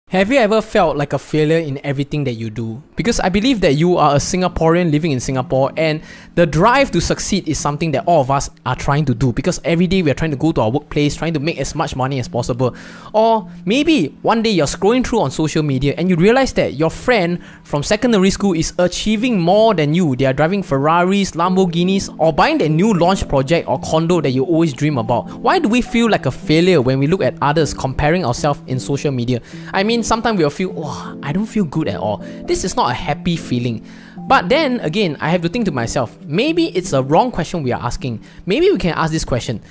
Have you ever felt like a failure in everything that you do? Because I believe that you are a Singaporean living in Singapore, and the drive to succeed is something that all of us are trying to do, because every day we are trying to go to our workplace, trying to make as much money as possible. Or maybe one day you're scrolling through on social media and you realize that your friend from secondary school is achieving more than you. They are driving Ferraris, Lamborghinis, or buying that new launch project or condo that you always dream about. Why do we feel like a failure when we look at others comparing ourselves in social media? I mean, sometimes we'll feel, oh, I don't feel good at all. This is not a happy feeling. But then again, I have to think to myself, maybe it's a wrong question we are asking. Maybe we can ask this question: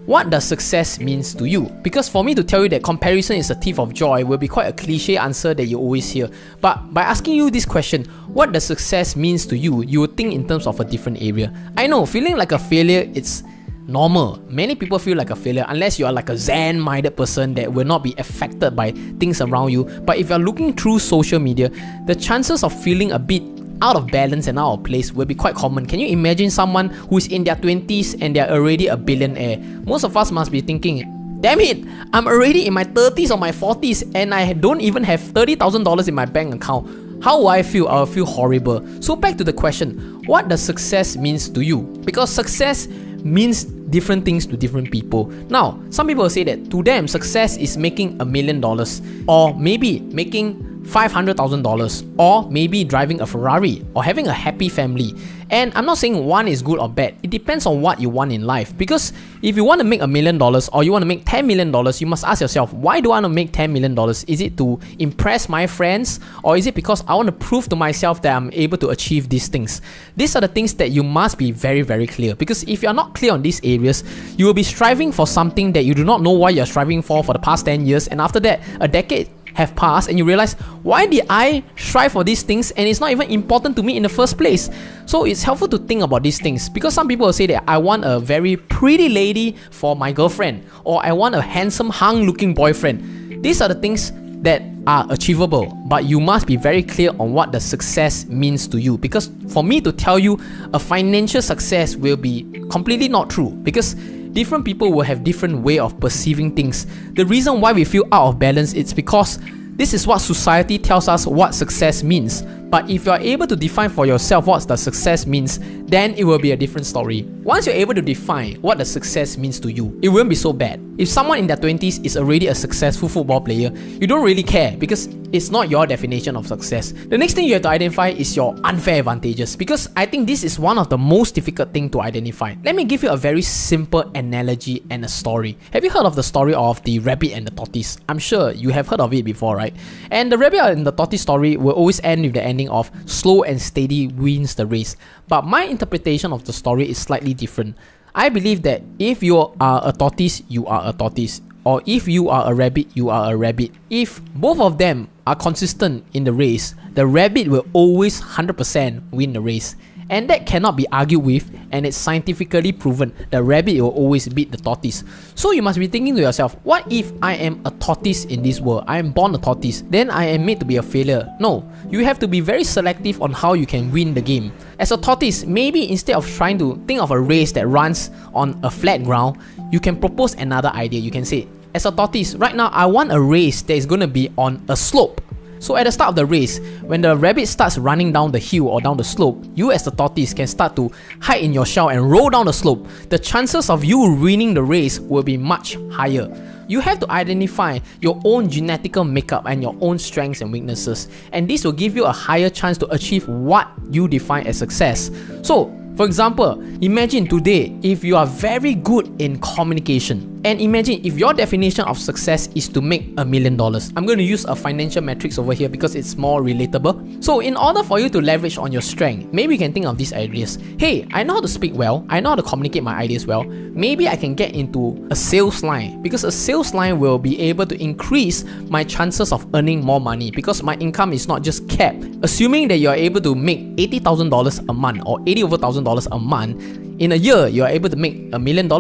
what does success means to you? Because for me to tell you that comparison is a thief of joy will be quite a cliche answer that you always hear. But by asking you this question, what does success means to you, you will think in terms of a different area. I know, feeling like a failure, it's normal. Many people feel like a failure unless you are like a zen-minded person that will not be affected by things around you. But if you're looking through social media, the chances of feeling a bit out of balance and out of place will be quite common. Can you imagine someone who is in their 20s and they're already a billionaire? Most of us must be thinking, damn it, I'm already in my 30s or my 40s and I don't even have $30,000 in my bank account. How will I feel? I'll feel horrible. So back to the question, what does success means to you? Because success means different things to different people. Now, some people will say that to them, success is making $1 million, or maybe making $500,000, or maybe driving a Ferrari, or having a happy family. And I'm not saying one is good or bad. It depends on what you want in life. Because if you want to make $1 million or you want to make $10 million, you must ask yourself, why do I want to make $10 million? Is it to impress my friends, or is it because I want to prove to myself that I'm able to achieve these things? These are the things that you must be very, very clear. Because if you're not clear on these areas, you will be striving for something that you do not know why you're striving for the past 10 years. And after that, a decade have passed and you realize, why did I strive for these things and it's not even important to me in the first place? So it's helpful to think about these things, because some people will say that I want a very pretty lady for my girlfriend, or I want a handsome hung looking boyfriend. These are the things that are achievable, but you must be very clear on what the success means to you. Because for me to tell you a financial success will be completely not true, because different people will have different way of perceiving things. The reason why we feel out of balance is because this is what society tells us what success means. But if you are able to define for yourself what the success means, then it will be a different story. Once you're able to define what the success means to you, it won't be so bad. If someone in their 20s is already a successful football player, you don't really care, because it's not your definition of success. The next thing you have to identify is your unfair advantages, because I think this is one of the most difficult things to identify. Let me give you a very simple analogy and a story. Have you heard of the story of the rabbit and the tortoise? I'm sure you have heard of it before, right? And the rabbit and the tortoise story will always end with the ending of slow and steady wins the race. But my interpretation of the story is slightly different. I believe that if you are a tortoise, you are a tortoise. Or if you are a rabbit, you are a rabbit. If both of them are consistent in the race, the rabbit will always 100% win the race. And that cannot be argued with, and it's scientifically proven. The rabbit will always beat the tortoise. So you must be thinking to yourself, what if I am a tortoise in this world? I am born a tortoise, then I am made to be a failure. No, you have to be very selective on how you can win the game. As a tortoise, maybe instead of trying to think of a race that runs on a flat ground, you can propose another idea. You can say, as a tortoise, right now I want a race that is going to be on a slope. So at the start of the race, when the rabbit starts running down the hill or down the slope, you as the tortoise can start to hide in your shell and roll down the slope. The chances of you winning the race will be much higher. You have to identify your own genetical makeup and your own strengths and weaknesses, and this will give you a higher chance to achieve what you define as success. So, for example, imagine today if you are very good in communication. And imagine if your definition of success is to make $1 million. I'm going to use a financial metrics over here because it's more relatable. So in order for you to leverage on your strength, maybe you can think of these ideas. Hey, I know how to speak well. I know how to communicate my ideas well. Maybe I can get into a sales line, because a sales line will be able to increase my chances of earning more money, because my income is not just capped. Assuming that you are able to make $80,000 a month or $80 over $1,000 a month, in a year, you are able to make $1 million,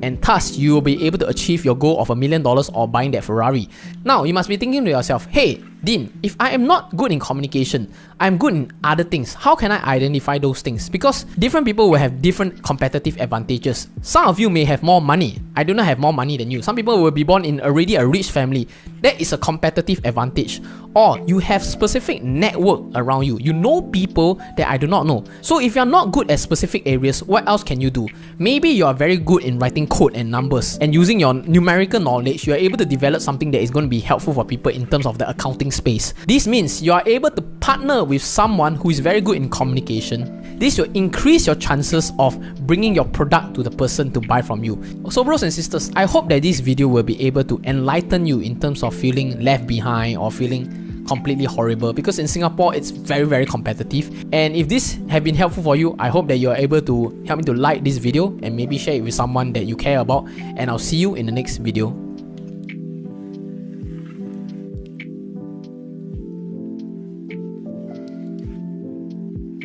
and thus you will be able to achieve your goal of $1 million or buying that Ferrari. Now, you must be thinking to yourself, hey, Dean, if I am not good in communication, I'm good in other things, how can I identify those things? Because different people will have different competitive advantages. Some of you may have more money. I do not have more money than you. Some people will be born in already a rich family. That is a competitive advantage. Or you have specific network around you. You know people that I do not know. So if you're not good at specific areas, what else can you do? Maybe you are very good in writing code and numbers, and using your numerical knowledge, you are able to develop something that is going to be helpful for people in terms of the accounting space. This means you are able to partner with someone who is very good in communication. This will increase your chances of bringing your product to the person to buy from you. So bros and sisters, I hope that this video will be able to enlighten you in terms of feeling left behind or feeling completely horrible, because in Singapore it's very competitive. And if this have been helpful for you, I hope that you are able to help me to like this video and maybe share it with someone that you care about, and I'll see you in the next video.